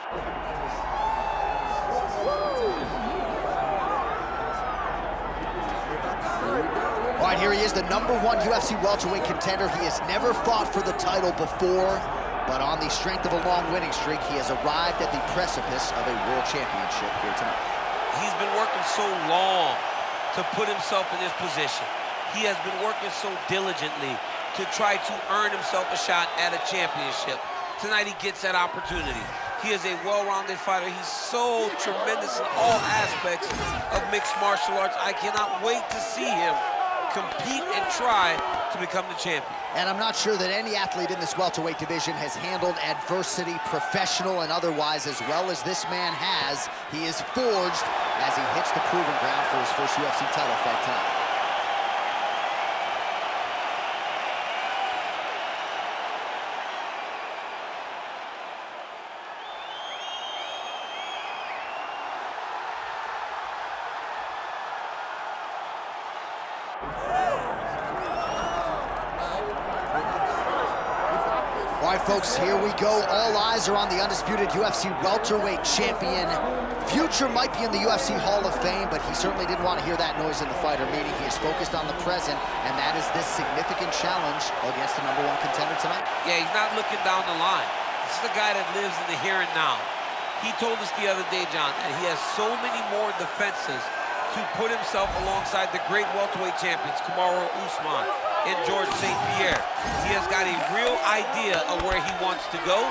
All right, here he is, the #1 UFC welterweight contender. He has never fought for the title before, but on the strength of a long winning streak, he has arrived at the precipice of a world championship here tonight. He's been working so long to put himself in this position. He has been working so diligently to try to earn himself a shot at a championship. Tonight he gets that opportunity. He is a well-rounded fighter. He's so tremendous in all aspects of mixed martial arts. I cannot wait to see him compete and try to become the champion. And I'm not sure that any athlete in this welterweight division has handled adversity, professional and otherwise, as well as this man has. He is forged as he hits the proving ground for his first UFC title fight tonight. All right, folks, here we go. All eyes are on the undisputed UFC welterweight champion. Future might be in the UFC Hall of Fame, but he certainly didn't want to hear that noise in the fighter meeting. He is focused on the present, and that is this significant challenge against the #1 contender tonight. Yeah, he's not looking down the line. This is the guy that lives in the here and now. He told us the other day, John, that he has so many more defenses to put himself alongside the great welterweight champions, Kamaru Usman and George St. Pierre. He has got a real idea of where he wants to go,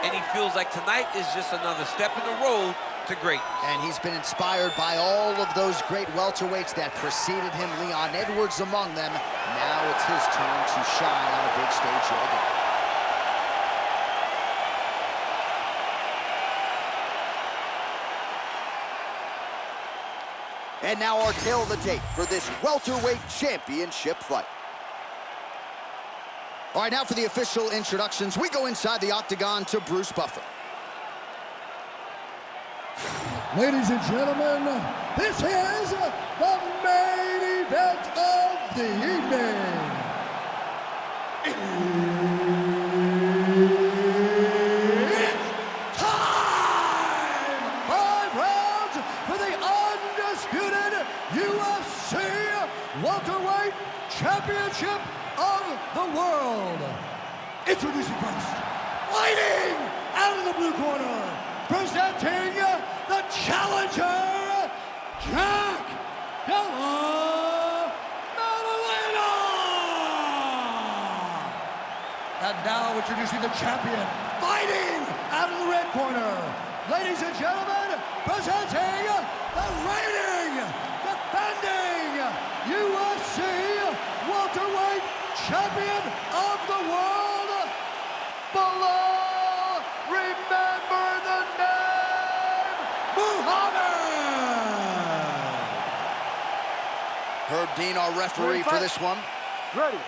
and he feels like tonight is just another step in the road to greatness. And he's been inspired by all of those great welterweights that preceded him, Leon Edwards among them. Now it's his turn to shine on a big stage yet again. And now our tale of the tape for this welterweight championship fight. All right, now for the official introductions. We go inside the octagon to Bruce Buffer. Ladies and gentlemen, this is the main event of the evening. It's time! 5 rounds for the undisputed UFC welterweight championship of the world. Introducing first, fighting out of the blue corner, presenting the challenger, Jack Della Maddalena. And now introducing the champion, fighting out of the red corner. Ladies and gentlemen, presenting the reigning, defending UFC welterweight champion of the world, Belal. Remember the name, Muhammad. Herb Dean, our referee for this one. Ready.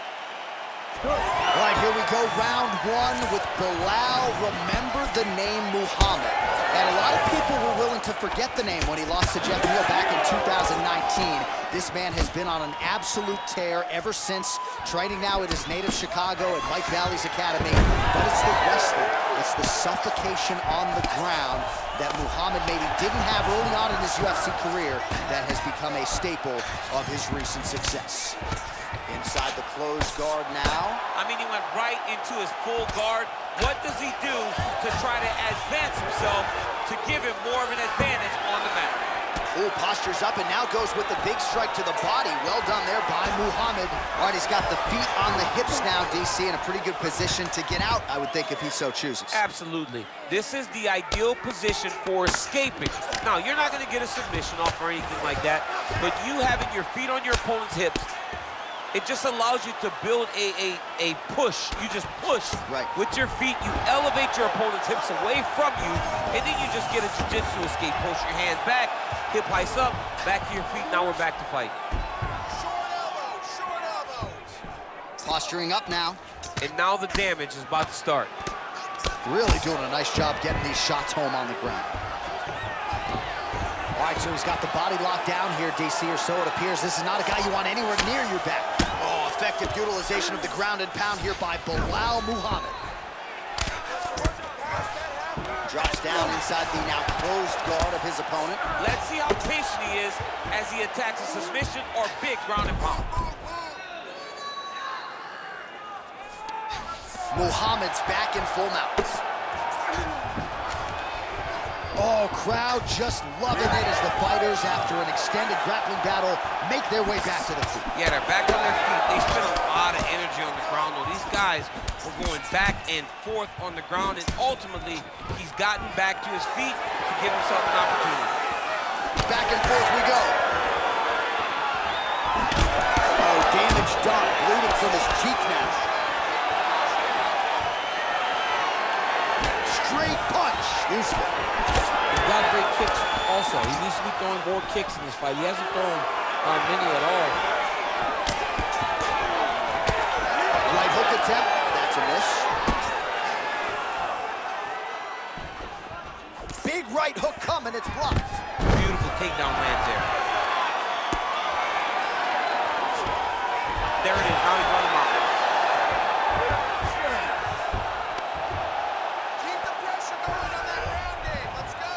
Good. All right, here we go, round 1 with Belal. Remember the name Muhammad. And a lot of people were willing to forget the name when he lost to Jeff Neal back in 2019. This man has been on an absolute tear ever since, training now at his native Chicago at Mike Valley's Academy. But it's the wrestling, it's the suffocation on the ground that Muhammad maybe didn't have early on in his UFC career that has become a staple of his recent success. Inside the closed guard now. I mean, he went right into his full guard. What does he do to try to advance himself to give him more of an advantage on the mat? Ooh, postures up and now goes with the big strike to the body. Well done there by Muhammad. All right, he's got the feet on the hips now, DC, in a pretty good position to get out, I would think, if he so chooses. Absolutely. This is the ideal position for escaping. Now, you're not going to get a submission off or anything like that, but you having your feet on your opponent's hips, it just allows you to build a push. You just push with your feet. You elevate your opponent's hips away from you, and then you just get a jiu-jitsu escape. Push your hands back, hip heights up, back to your feet. Now we're back to fight. Short elbows. Posturing up now. And now the damage is about to start. Really doing a nice job getting these shots home on the ground. All right, so he's got the body locked down here, DC, or so it appears. This is not a guy you want anywhere near your back. Oh, effective utilization of the ground and pound here by Belal Muhammad. Drops down inside the now closed guard of his opponent. Let's see how patient he is as he attacks a submission or big ground and pound. Muhammad's back in full mounts. Oh, crowd just loving it as the fighters, after an extended grappling battle, make their way back to the feet. Yeah, they're back on their feet. They spent a lot of energy on the ground, though. These guys were going back and forth on the ground, and ultimately, he's gotten back to his feet to give himself an opportunity. Back and forth we go. Oh, damage done, bleeding from his cheek now. Straight punch, useful. He's got great kicks also. He needs to be throwing more kicks in this fight. He hasn't thrown many at all. Right hook attempt, that's a miss. Big right hook coming, it's blocked. Beautiful takedown lands there. There it is, now he's running him out. Keep the pressure going on that round game. Let's go.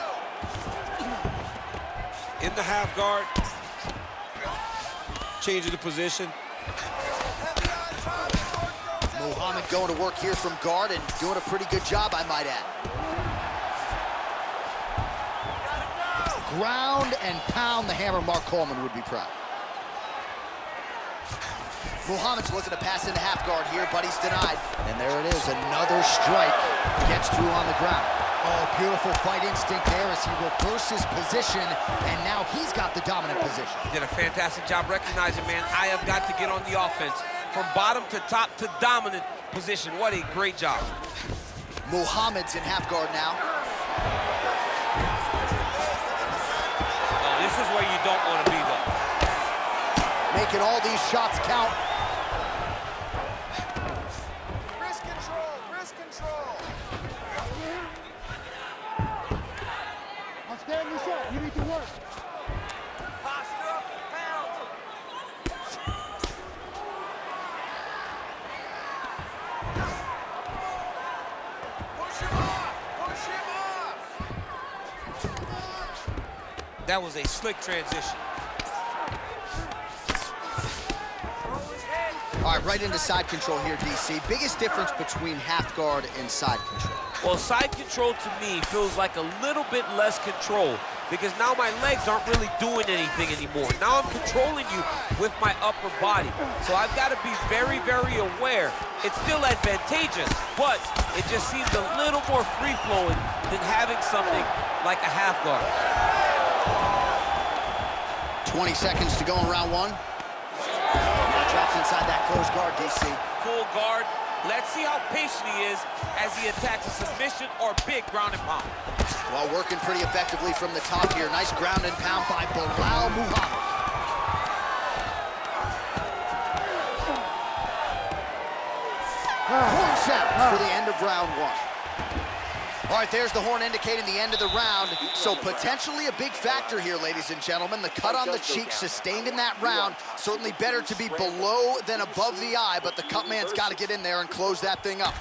In the half guard. Changing the position. Muhammad going to work here from guard and doing a pretty good job, I might add. Ground and pound the hammer. Mark Coleman would be proud. Muhammad's looking to pass into half guard here, but he's denied. And there it is, another strike. Gets through on the ground. Oh, beautiful fight instinct there as he reverses position, and now he's got the dominant position. He did a fantastic job recognizing, man, I have got to get on the offense. From bottom to top to dominant position. What a great job. Muhammad's in half guard now. Oh, this is where you don't want to be, though. Making all these shots count. Wrist control, wrist control. Outstanding shot. You need to work. Posture up, pound. Push him off. Push him off. That was a slick transition. All right, right into side control here, DC. Biggest difference between half guard and side control? Well, side control to me feels like a little bit less control because now my legs aren't really doing anything anymore. Now I'm controlling you with my upper body. So I've got to be very, very aware. It's still advantageous, but it just seems a little more free-flowing than having something like a half guard. 20 seconds to go in round one. Now drops inside that closed guard, DC. Full guard. Let's see how patient he is as he attacks a submission or big ground and pound. Well, working pretty effectively from the top here. Nice ground and pound by Belal Muhammad. Horn sounds for the end of round one. All right, there's the horn indicating the end of the round. So potentially a big factor here, ladies and gentlemen. The cut on the cheek sustained in that round. Certainly better to be below than above the eye, but the cut man's got to get in there and close that thing up.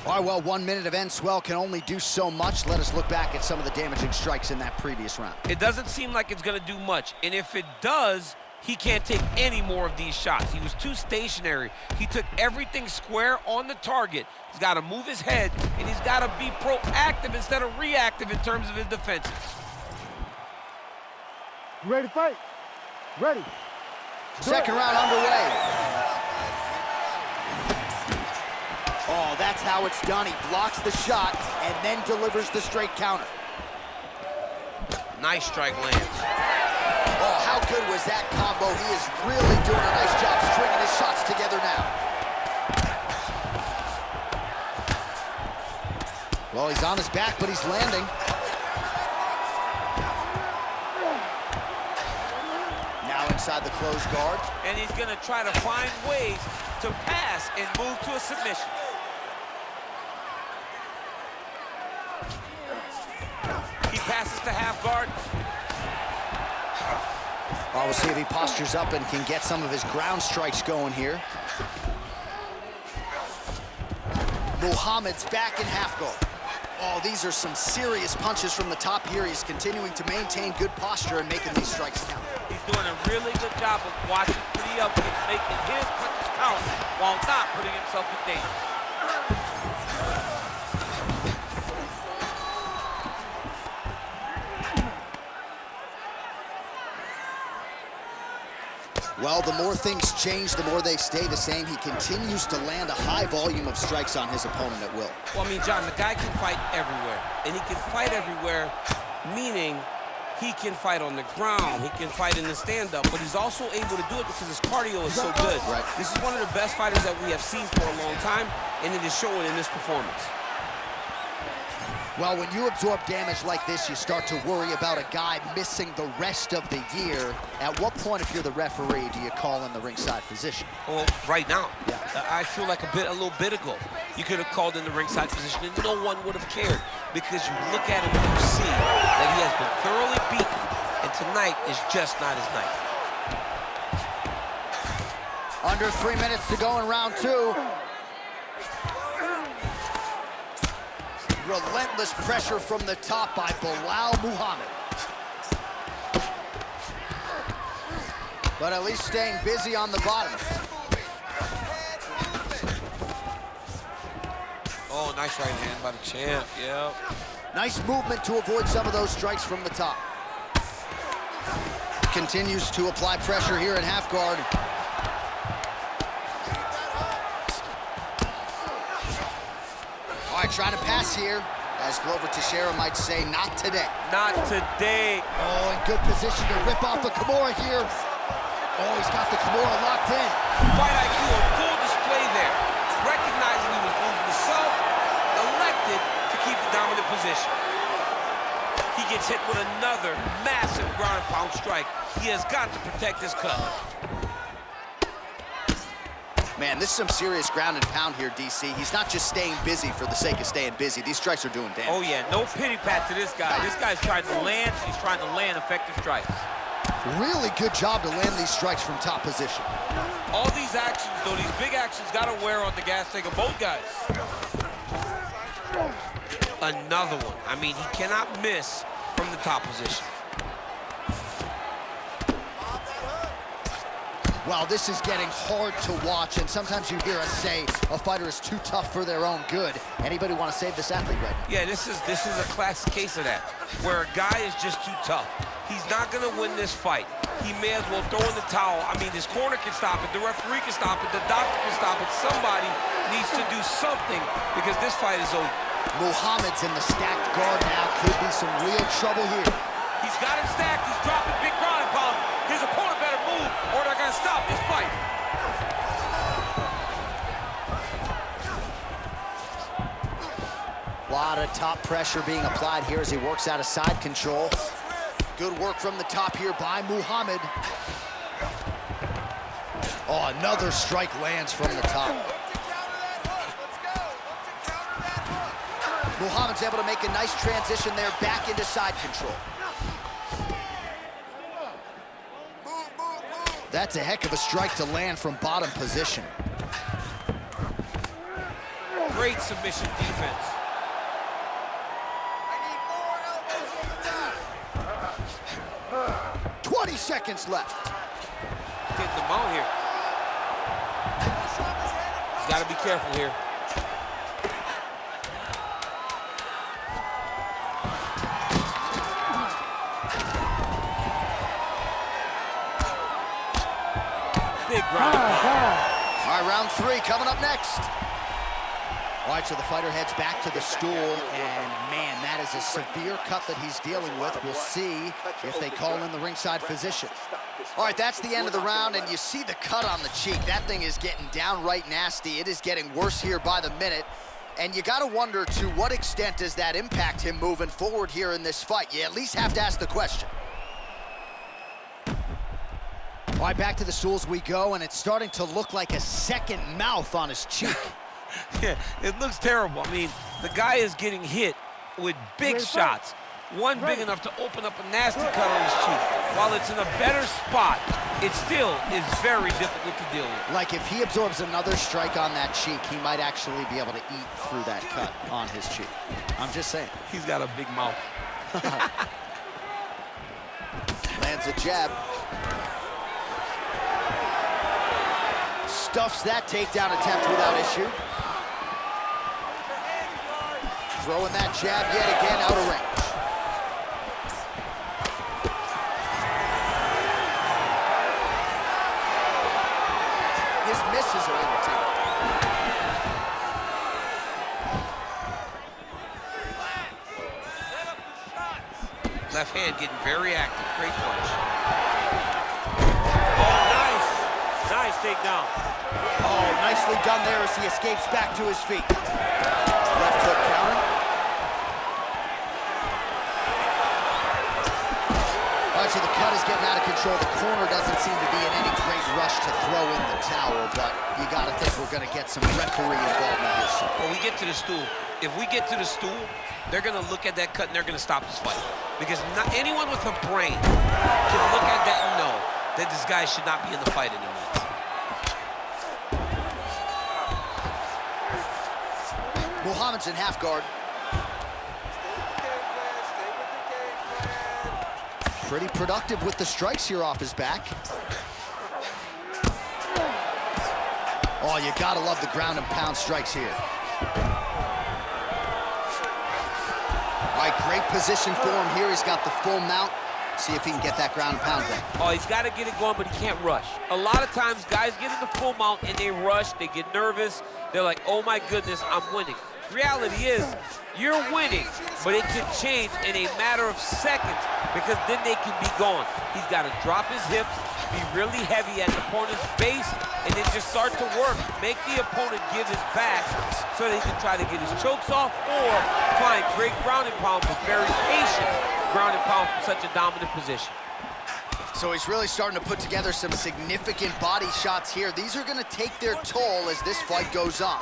All right, well, 1 minute of end swell can only do so much. Let us look back at some of the damaging strikes in that previous round. It doesn't seem like it's going to do much, and if it does, he can't take any more of these shots. He was too stationary. He took everything square on the target. He's got to move his head, and he's got to be proactive instead of reactive in terms of his defenses. You ready to fight? Ready. Second round underway. Oh, that's how it's done. He blocks the shot and then delivers the straight counter. Nice strike lands. Oh, how good was that combo? He is really doing a nice job stringing his shots together now. Well, he's on his back, but he's landing. Now inside the closed guard. And he's going to try to find ways to pass and move to a submission. He passes to half guard. Well, we'll see if he postures up and can get some of his ground strikes going here. Muhammad's back in half guard. Oh, these are some serious punches from the top here. He's continuing to maintain good posture and making these strikes count. He's doing a really good job of watching for the upkick, making his punches count while not putting himself in danger. Well, the more things change, the more they stay the same. He continues to land a high volume of strikes on his opponent at will. Well, I mean, John, the guy can fight everywhere. And he can fight everywhere, meaning he can fight on the ground, he can fight in the stand-up, but he's also able to do it because his cardio is so good. Right. This is one of the best fighters that we have seen for a long time, and it is showing in this performance. Well, when you absorb damage like this, you start to worry about a guy missing the rest of the year. At what point, if you're the referee, do you call in the ringside physician? Well, right now, Yeah. I feel like a little bit ago, you could have called in the ringside position and no one would have cared, because you look at him and you see that he has been thoroughly beaten, and tonight is just not his night. Under 3 minutes to go in round 2. Relentless pressure from the top by Belal Muhammad. But at least staying busy on the bottom. Oh, nice right hand by the champ, yeah. Nice movement to avoid some of those strikes from the top. Continues to apply pressure here in half guard. All right, trying to pass here. As Glover Teixeira might say, not today. Not today. Oh, in good position to rip off the Kimura here. Oh, he's got the Kimura locked in. Fight IQ on full display there. Recognizing he was moving the sub, elected to keep the dominant position. He gets hit with another massive ground and pound strike. He has got to protect his cut. Man, this is some serious ground and pound here, DC. He's not just staying busy for the sake of staying busy. These strikes are doing damage. Oh yeah, no pity pat to this guy. This guy's trying to land, he's trying to land effective strikes. Really good job to land these strikes from top position. All these actions, though, these big actions gotta wear on the gas tank of both guys. Another one. I mean, he cannot miss from the top position. Well, this is getting hard to watch, and sometimes you hear us say a fighter is too tough for their own good. Anybody want to save this athlete right now? Yeah, this is a classic case of that, where a guy is just too tough. He's not gonna win this fight. He may as well throw in the towel. I mean, his corner can stop it, the referee can stop it, the doctor can stop it. Somebody needs to do something, because this fight is over. Muhammad's in the stacked guard now. Could be some real trouble here. He's got him stacked, he's dropping big ground and pound. His opponent better move, or they're gonna stop this fight. A lot of top pressure being applied here as he works out of side control. Good work from the top here by Muhammad. Oh, another strike lands from the top. Muhammad's able to make a nice transition there back into side control. That's a heck of a strike to land from bottom position. Great submission defense. 20 seconds left. Getting the mount here. He's got to be careful here. Big ground. All right, round 3 coming up next. All right, so the fighter heads back to the stool, and man, that is a severe cut that he's dealing with. We'll see if they call in the ringside physician. All right, that's the end of the round, and you see the cut on the cheek. That thing is getting downright nasty. It is getting worse here by the minute, and you gotta wonder, to what extent does that impact him moving forward here in this fight? You at least have to ask the question. All right, back to the stools we go, and it's starting to look like a second mouth on his cheek. Yeah, it looks terrible. I mean, the guy is getting hit with big shots. One big enough to open up a nasty cut on his cheek. While it's in a better spot, it still is very difficult to deal with. Like, if he absorbs another strike on that cheek, he might actually be able to eat through that cut on his cheek. I'm just saying. He's got a big mouth. Lands a jab. Stuffs that takedown attempt without issue. Throwing that jab yet again out of range. His misses are entertaining. Left hand getting very active. Great punch. Oh, nice. Nice takedown. Oh, nicely done there as he escapes back to his feet. Left hook counter. All right, so the cut is getting out of control. The corner doesn't seem to be in any great rush to throw in the towel, but you got to think we're going to get some referee involvement here soon. When we get to the stool, if we get to the stool, they're going to look at that cut and they're going to stop this fight. Because not anyone with a brain can look at that and know that this guy should not be in the fight anymore. Muhammad's in half guard. Pretty productive with the strikes here off his back. Oh, you gotta love the ground and pound strikes here. All right, great position for him here. He's got the full mount. See if he can get that ground and pound going. Oh, he's got to get it going, but he can't rush. A lot of times, guys get in the full mount and they rush, they get nervous. They're like, oh my goodness, I'm winning. Reality is, you're winning, but it can change in a matter of seconds because then they can be gone. He's got to drop his hips, be really heavy at the opponent's base, and then just start to work. Make the opponent give his back so that he can try to get his chokes off or find great ground and pound, but very patient ground and pound from such a dominant position. So he's really starting to put together some significant body shots here. These are going to take their toll as this fight goes on.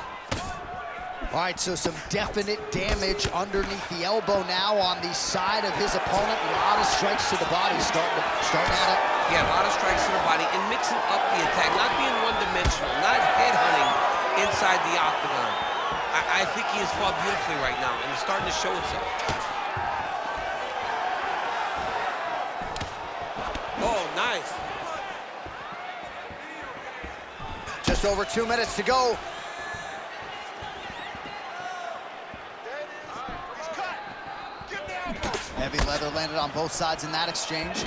All right, so some definite damage underneath the elbow now on the side of his opponent. A lot of strikes to the body starting at it. Yeah, a lot of strikes to the body and mixing up the attack, not being one-dimensional, not headhunting inside the octagon. I think he has fought beautifully right now, and it's starting to show itself. Oh, nice. Just over 2 minutes to go. Heavy leather landed on both sides in that exchange.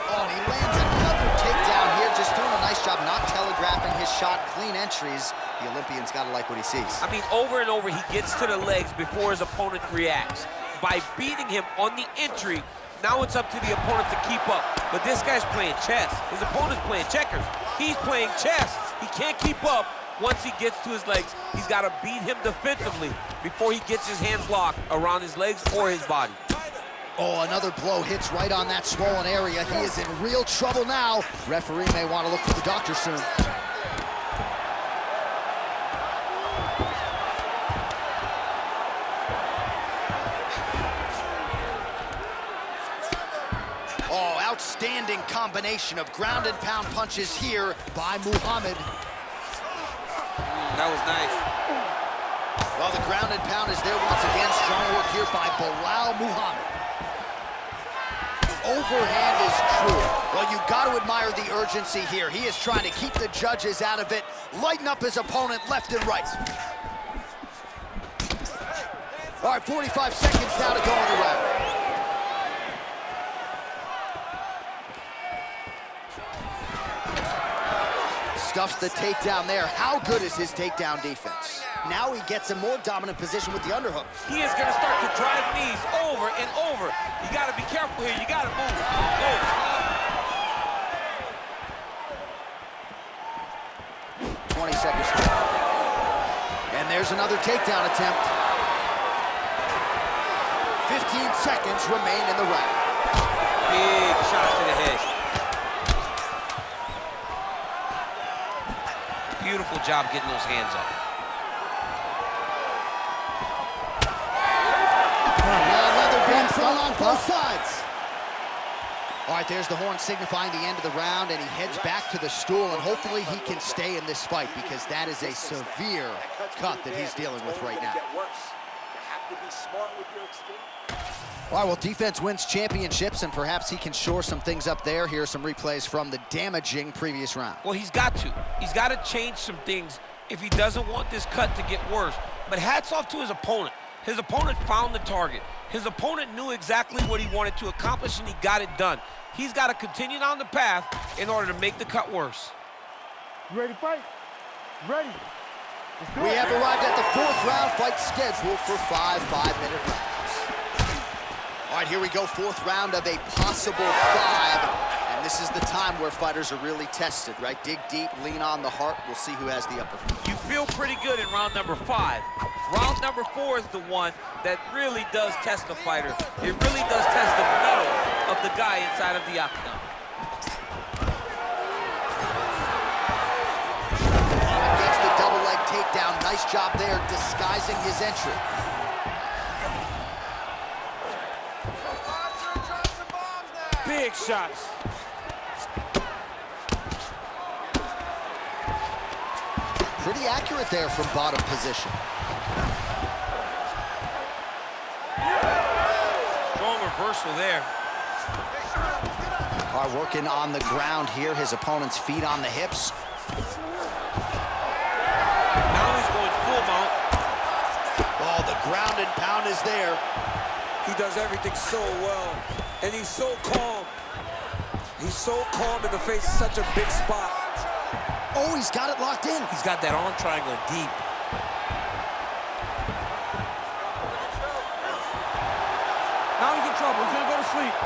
Oh, and he lands another takedown here, just doing a nice job not telegraphing his shot. Clean entries. The Olympian's got to like what he sees. I mean, over and over, he gets to the legs before his opponent reacts. By beating him on the entry, now it's up to the opponent to keep up. But this guy's playing chess. His opponent's playing checkers. He's playing chess. He can't keep up. Once he gets to his legs, he's got to beat him defensively before he gets his hands locked around his legs or his body. Oh, another blow hits right on that swollen area. He is in real trouble now. Referee may want to look for the doctor soon. Oh, outstanding combination of ground and pound punches here by Muhammad. That was nice. Well, the ground and pound is there once again. Strong work here by Belal Muhammad. Overhand is true. Well, you've got to admire the urgency here. He is trying to keep the judges out of it, lighten up his opponent left and right. All right, 45 seconds now to go in the round. Stuffs the takedown there. How good is his takedown defense? Now he gets a more dominant position with the underhook. He is going to start to drive knees over and over. You got to be careful here. You got to move. Go. 20 seconds to go. And there's another takedown attempt. 15 seconds remain in the round. Big shots to the head. Beautiful job getting those hands up. Leather being thrown on both sides. All right, there's the horn signifying the end of the round, and he heads back to the stool, and hopefully he can stay in this fight because that is a severe cut that he's dealing with right now. All right, well, defense wins championships, and perhaps he can shore some things up there. Here are some replays from the damaging previous round. Well, he's got to. He's got to change some things if he doesn't want this cut to get worse. But hats off to his opponent. His opponent found the target. His opponent knew exactly what he wanted to accomplish, and he got it done. He's got to continue down the path in order to make the cut worse. You ready to fight? Ready. We have arrived at the 4th round fight scheduled for 5 5-minute rounds. All right, here we go, 4th round of a possible 5. And this is the time where fighters are really tested, right? Dig deep, lean on the heart. We'll see who has the upper hand. You feel pretty good in round number 5. Round number 4 is the one that really does test the fighter. It really does test the mettle of the guy inside of the octagon. Gets the double leg takedown. Nice job there, disguising his entry. Big shots. Pretty accurate there from bottom position. Strong reversal there. Are working on the ground here. His opponent's feet on the hips. Now he's going full mount. Oh, the ground and pound is there. He does everything so well, and he's so calm. He's so calm in the face of such a big spot. Oh, he's got it locked in. He's got that arm triangle deep. Now he's in trouble. He's gonna go to sleep.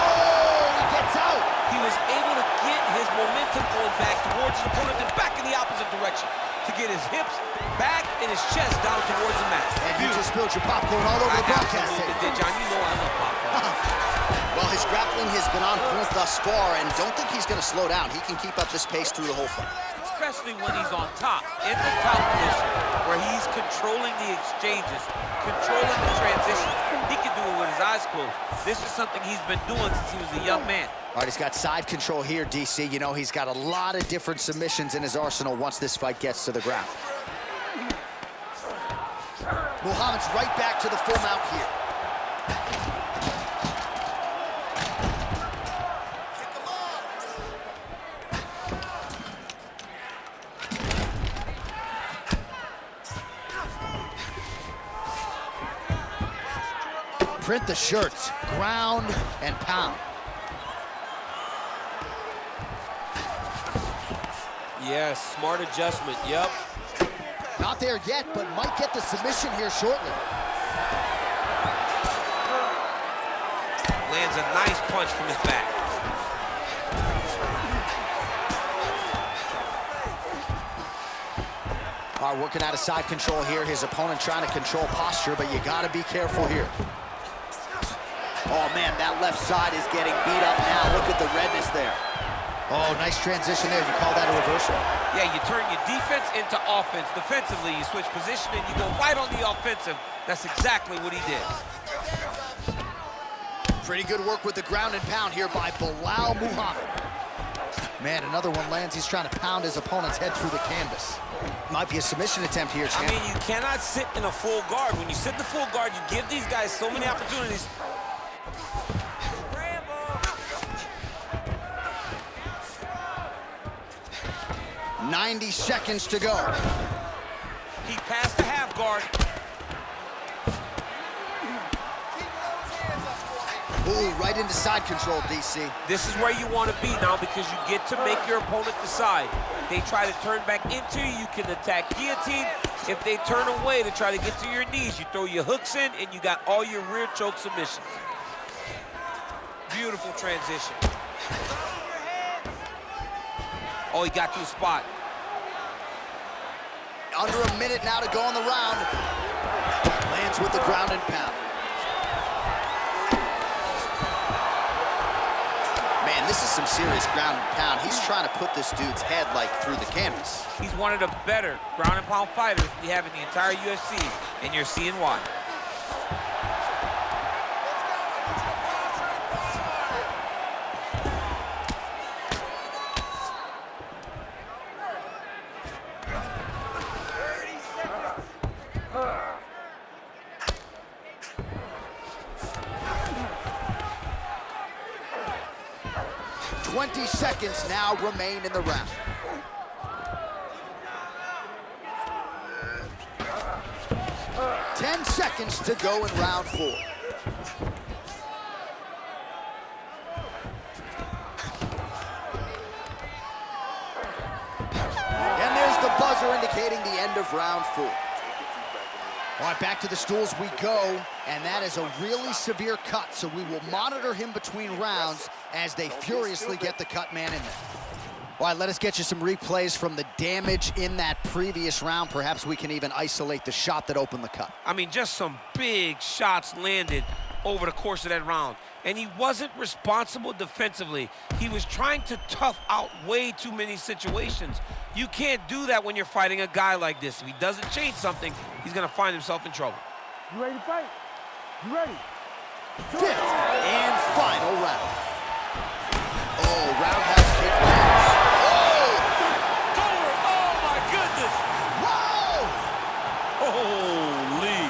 Oh, he gets out. He was able to get his momentum going back towards his opponent, then back in the opposite direction to get his hips back and his chest down towards the mat. And you just spilled your popcorn all over the broadcast Absolutely tape. did, John. You know I love popcorn. Well, his grappling has been on point thus far, and don't think he's going to slow down. He can keep up this pace through the whole fight. Especially when he's on top, in the top position, where he's controlling the exchanges, controlling the transition. He can do it with his eyes closed. This is something he's been doing since he was a young man. All right, he's got side control here, DC. You know, he's got a lot of different submissions in his arsenal once this fight gets to the ground. Muhammad's right back to the full mount here. Print the shirts, ground and pound. Yes, smart adjustment, yep. Not there yet, but might get the submission here shortly. Lands a nice punch from his back. All right, working out of side control here. His opponent trying to control posture, but you gotta be careful here. Oh man, that left side is getting beat up now. Look at the redness there. Oh, nice transition there. You call that a reversal? Yeah, you turn your defense into offense. Defensively, you switch position and you go right on the offensive. That's exactly what he did. Pretty good work with the ground and pound here by Belal Muhammad. Man, another one lands. He's trying to pound his opponent's head through the canvas. Might be a submission attempt here, champ. I mean, you cannot sit in a full guard. When you sit in the full guard, you give these guys so many opportunities. 90 seconds to go. He passed the half guard. Ooh, right into side control, DC. This is where you want to be now because you get to make your opponent decide. They try to turn back into you, you can attack guillotine. If they turn away to try to get to your knees, you throw your hooks in and you got all your rear choke submissions. Beautiful transition. Oh, he got to the spot. Under a minute now to go in the round. Lands with the ground and pound. Man, this is some serious ground and pound. He's trying to put this dude's head like through the canvas. He's one of the better ground and pound fighters we have in the entire UFC, and you're seeing why. 20 seconds now remain in the round. Ten seconds to go in round 4. And there's the buzzer indicating the end of round 4. All right, back to the stools we go, and that is a really severe cut, so we will monitor him between rounds as they furiously get the cut man in there. All right, let us get you some replays from the damage in that previous round. Perhaps we can even isolate the shot that opened the cut. I mean, just some big shots landed over the course of that round. And he wasn't responsible defensively. He was trying to tough out way too many situations. You can't do that when you're fighting a guy like this. If he doesn't change something, he's gonna find himself in trouble. You ready to fight? You ready? 5th and final round. Oh, roundhouse kick lands. Oh my goodness! Whoa! Holy!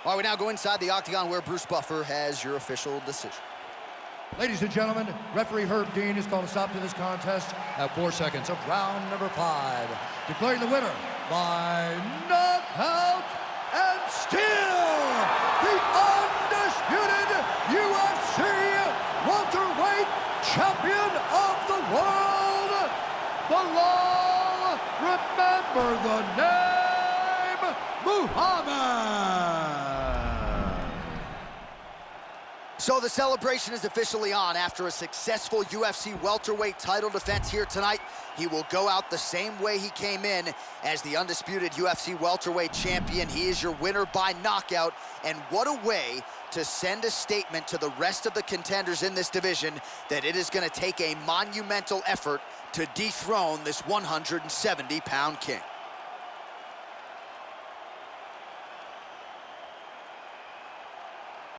All right, we now go inside the octagon where Bruce Buffer has your official decision. Ladies and gentlemen, referee Herb Dean has called a stop to this contest at 4 seconds of round number 5. Declaring the winner by knockout and still the undisputed UFC welterweight champion of the world, Belal. Remember the name, Muhammad. So the celebration is officially on. After a successful UFC welterweight title defense here tonight, he will go out the same way he came in as the undisputed UFC welterweight champion. He is your winner by knockout, and what a way to send a statement to the rest of the contenders in this division that it is going to take a monumental effort to dethrone this 170-pound king.